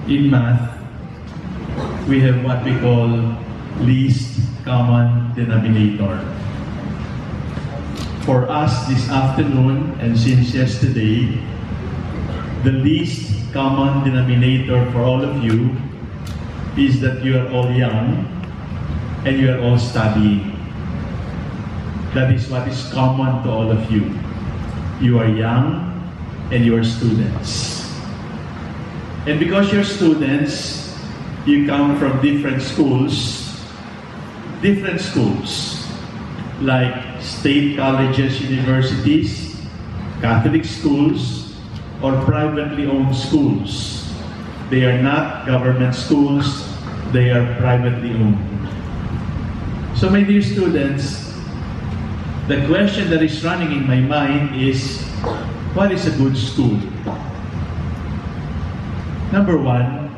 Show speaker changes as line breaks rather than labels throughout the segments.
In math, we have what we call least common denominator. For us this afternoon and since yesterday, the least common denominator for all of you is that you are all young and you are all studying. That is what is common to all of you. You are young and you are students. And because you're students, you come from different schools, like state colleges, universities, Catholic schools, or privately owned schools. They are not government schools, they are privately owned. So my dear students, the question that is running in my mind is, what is a good school? Number one,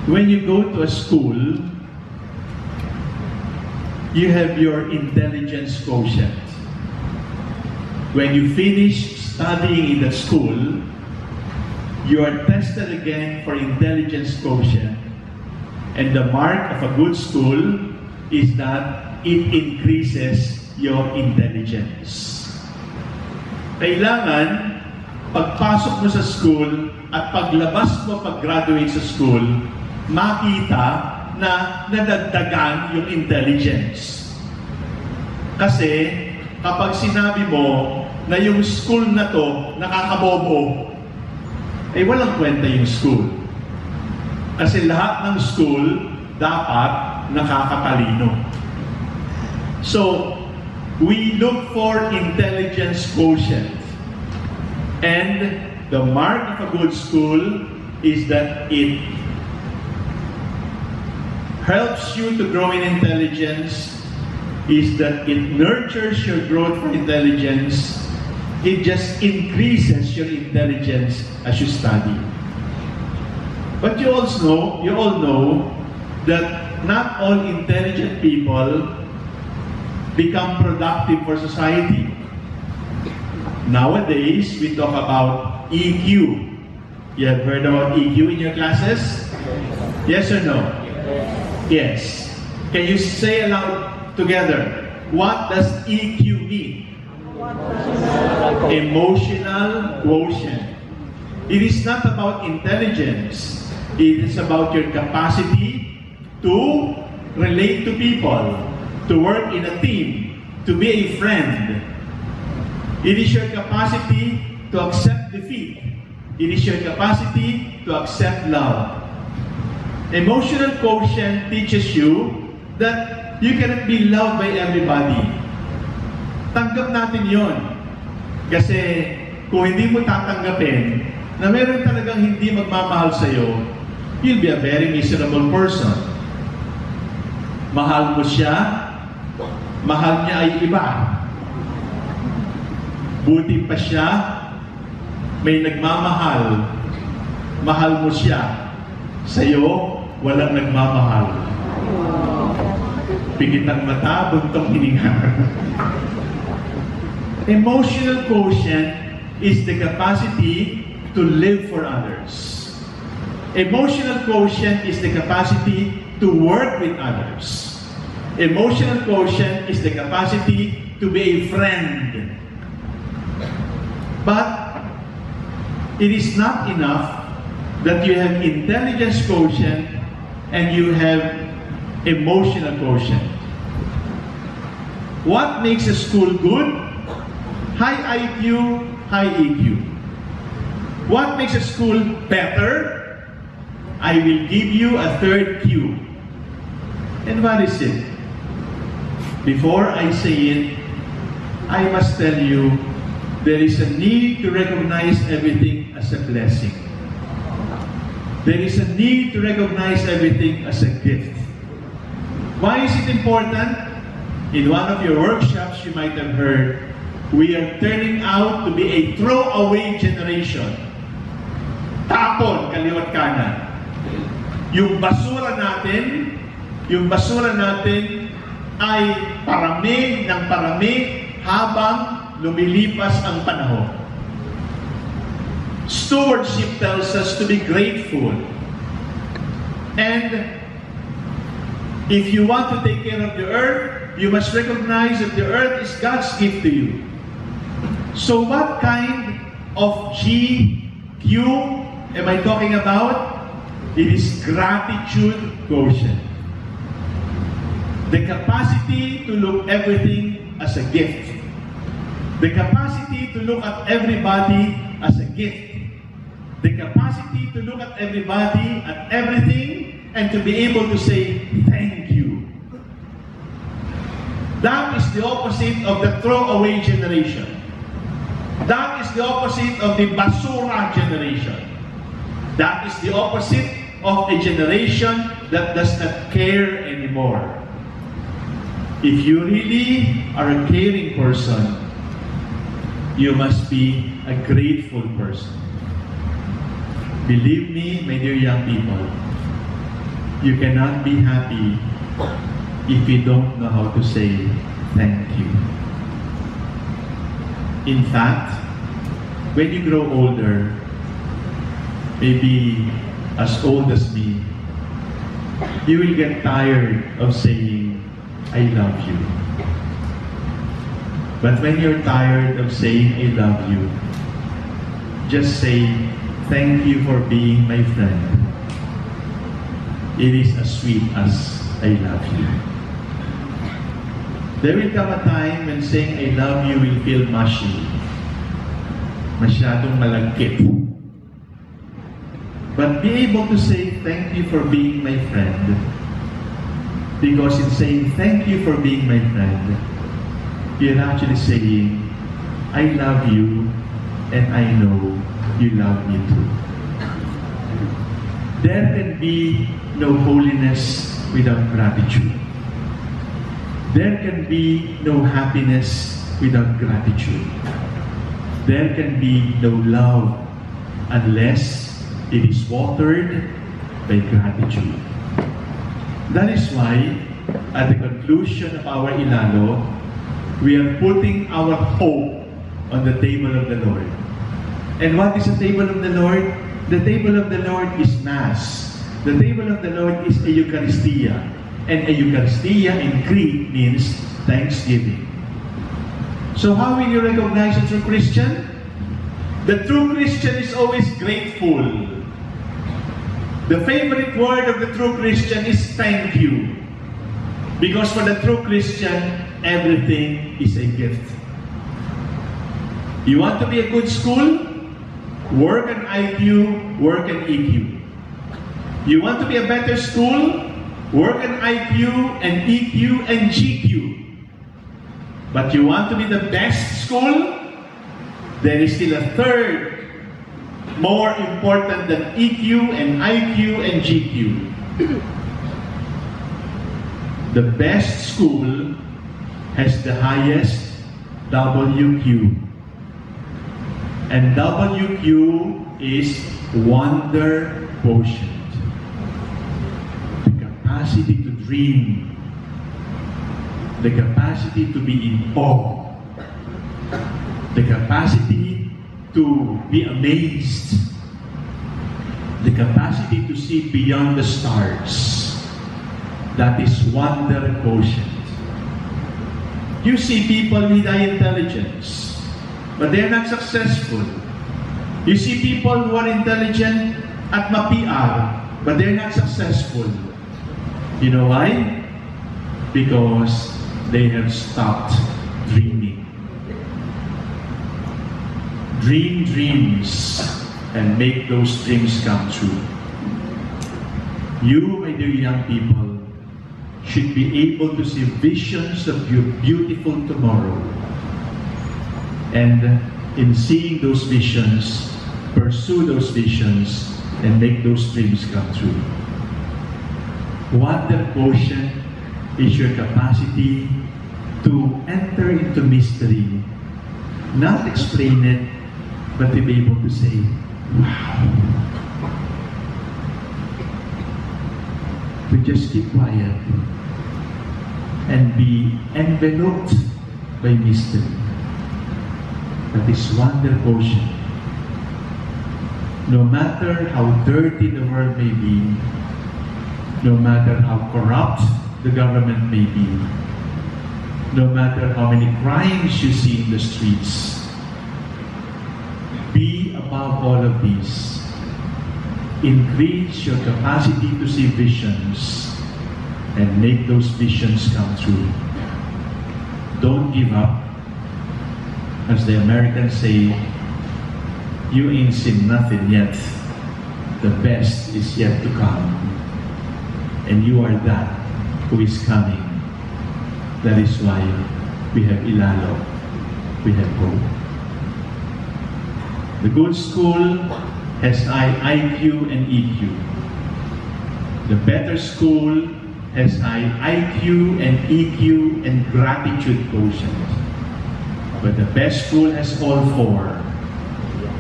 when you go to a school, you have your intelligence quotient. When you finish studying in the school, you are tested again for intelligence quotient. And the mark of a good school is that it increases your intelligence. Kailangan, pagpasok mo sa school at paglabas mo pag-graduate sa school, makita na nadagdagan yung intelligence. Kasi kapag sinabi mo na yung school na to nakakabobo, eh walang kwenta yung school. Kasi lahat ng school dapat nakakatalino. So, we look for intelligence quotient. And the mark of a good school is that it helps you to grow in intelligence, is that it nurtures your growth for intelligence. It just increases your intelligence as you study. But you all know that not all intelligent people become productive for society. Nowadays, we talk about EQ. You have heard about EQ in your classes? Yes or no? Yes. Can you say aloud together, what does EQ mean? Emotional quotient. It is not about intelligence. It is about your capacity to relate to people, to work in a team, to be a friend. It is your capacity to accept defeat. It is your capacity to accept love. Emotional quotient teaches you that you cannot be loved by everybody. Tanggap natin yon. Kasi kung hindi mo tatanggapin na meron talagang hindi magmamahal sa'yo, you'll be a very miserable person. Mahal mo siya, mahal niya ay iba. Buti pa siya, may nagmamahal, mahal mo siya. Sa'yo, walang nagmamahal. Pigit ang mata, buntong hininga. Emotional quotient is the capacity to live for others. Emotional quotient is the capacity to work with others. Emotional quotient is the capacity to be a friend. But it is not enough that you have intelligence quotient and you have emotional quotient. What makes a school good? High IQ, high EQ. What makes a school better? I will give you a third Q. And what is it? Before I say it, I must tell you, there is a need to recognize everything as a blessing. There is a need to recognize everything as a gift. Why is it important? In one of your workshops, you might have heard, we are turning out to be a throwaway generation. Tapon, kaliwat kanan. Yung basura natin ay parami ng parami habang lumilipas ang panahon. Stewardship tells us to be grateful. And if you want to take care of the earth, you must recognize that the earth is God's gift to you. So what kind of GQ am I talking about? It is gratitude quotient. The capacity to look everything as a gift. The capacity to look at everybody as a gift. The capacity to look at everybody, at everything, and to be able to say, thank you. That is the opposite of the throwaway generation. That is the opposite of the basura generation. That is the opposite of a generation that does not care anymore. If you really are a caring person, you must be a grateful person. Believe me, my dear young people, you cannot be happy if you don't know how to say thank you. In fact, when you grow older, maybe as old as me, you will get tired of saying, I love you. But when you're tired of saying, I love you, just say, thank you for being my friend. It is as sweet as I love you. There will come a time when saying I love you will feel mushy. Masyadong malagkit. But be able to say thank you for being my friend. Because in saying thank you for being my friend, you're actually saying, I love you and I know you love me too. There can be no holiness without gratitude. There can be no happiness without gratitude. There can be no love unless it is watered by gratitude. That is why, at the conclusion of our ILALO, we are putting our hope on the table of the Lord. And what is the table of the Lord? The table of the Lord is Mass. The table of the Lord is a Eucharistia. And a Eucharistia in Greek means thanksgiving. So how will you recognize a true Christian? The true Christian is always grateful. The favorite word of the true Christian is thank you. Because for the true Christian, everything is a gift. You want to be a good school? Work on IQ, work on EQ. You want to be a better school? Work on IQ and EQ and GQ. But you want to be the best school? There is still a third, more important than EQ and IQ and GQ. The best school has the highest WQ. And WQ is wonder quotient. The capacity to dream. The capacity to be in awe. The capacity to be amazed. The capacity to see beyond the stars. That is wonder quotient. You see people with high intelligence, but they are not successful. You see people who are intelligent at ma-PR, but they are not successful. You know why? Because they have stopped dreaming. Dream dreams and make those dreams come true. You, my dear young people, should be able to see visions of your beautiful tomorrow. And in seeing those visions, pursue those visions and make those dreams come true. Wonder quotient is your capacity to enter into mystery, not explain it, but to be able to say, wow. To just keep quiet and be enveloped by mystery. That is wonder quotient. No matter how dirty the world may be, No matter how corrupt the government may be, no matter how many crimes you see in the streets, be above all of these. Increase your capacity to see visions and make those visions come true. Don't give up. As the Americans say, you ain't seen nothing yet. The best is yet to come. And you are that who is coming. That is why we have ILALO. We have hope. The good school has IQ and EQ. The better school has IQ and EQ and gratitude quotient. But the best school has all four: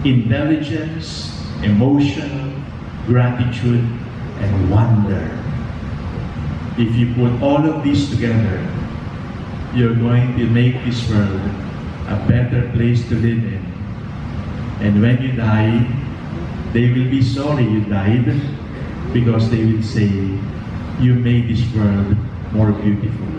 intelligence, emotion, gratitude, and wonder. If you put all of these together, you're going to make this world a better place to live in. And when you die, they will be sorry you died, because they will say, you made this world more beautiful.